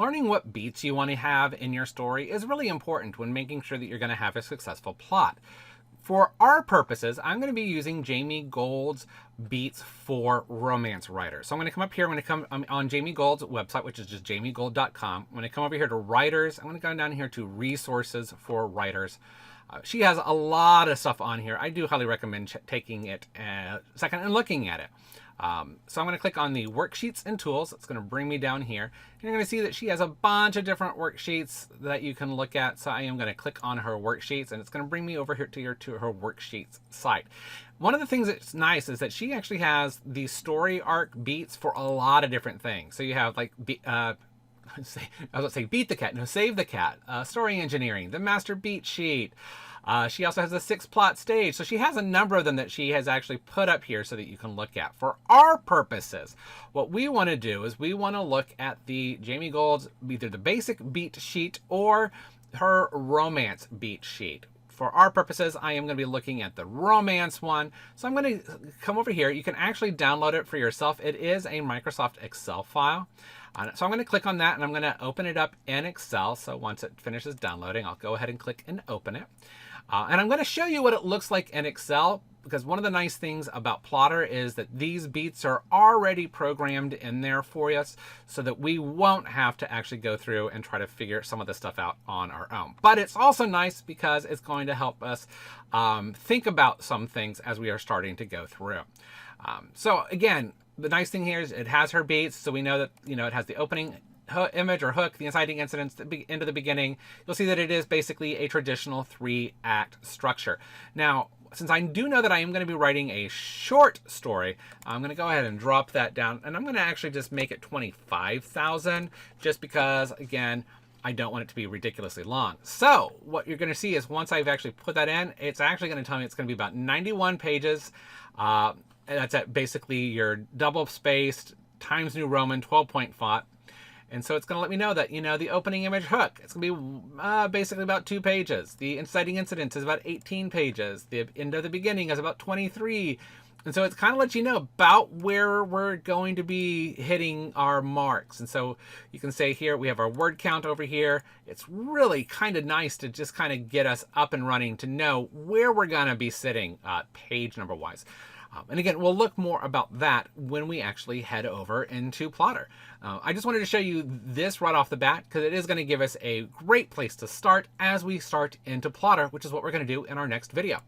learning what beats you want to have in your story is really important when making sure that you're going to have a successful plot. For our purposes, I'm going to be using Jami Gold's beats for romance writers. So I'm going to come up here. I'm going to come on Jami Gold's website, which is just jamigold.com. I'm going to come over here to writers. I'm going to go down here to resources for writers. She has a lot of stuff on here. I do highly recommend taking it a second and looking at it. So I'm going to click on the worksheets and tools. It's going to bring me down here. And you're going to see that she has a bunch of different worksheets that you can look at. So I am going to click on her worksheets and it's going to bring me over here to her worksheets site. One of the things that's nice is that she actually has the story arc beats for a lot of different things. So you have like, I was going to say beat the cat, no, save the cat, story engineering, the master beat sheet. She also has a 6-plot stage. So she has a number of them that she has actually put up here so that you can look at. For our purposes, what we want to do is we want to look at the Jami Gold's, either the basic beat sheet or her romance beat sheet. For our purposes, I am going to be looking at the romance one. So I'm going to come over here. You can actually download it for yourself. It is a Microsoft Excel file. So I'm going to click on that and I'm going to open it up in Excel. So once it finishes downloading, I'll go ahead and click and open it. And I'm going to show you what it looks like in Excel, because one of the nice things about Plotter is that these beats are already programmed in there for us so that we won't have to actually go through and try to figure some of this stuff out on our own. But it's also nice because it's going to help us think about some things as we are starting to go through. So again, the nice thing here is it has her beats, so we know that, you know, it has the opening image or hook, the inciting incidents into the beginning. You'll see that it is basically a traditional 3-act structure. Now, since I do know that I am going to be writing a short story, I'm going to go ahead and drop that down, and I'm going to actually just make it 25,000, just because, again, I don't want it to be ridiculously long. So what you're going to see is once I've actually put that in, it's actually going to tell me it's going to be about 91 pages. And that's at basically your double-spaced Times New Roman 12-point font. And so it's going to let me know that, you know, the opening image hook, it's going to be basically about 2 pages. The inciting incidents is about 18 pages. The end of the beginning is about 23. And so it's kind of lets you know about where we're going to be hitting our marks. And so you can say here, we have our word count over here. It's really kind of nice to just kind of get us up and running to know where we're going to be sitting page number wise. And again, we'll look more about that when we actually head over into Plotter. I just wanted to show you this right off the bat because it is going to give us a great place to start as we start into Plotter, which is what we're going to do in our next video.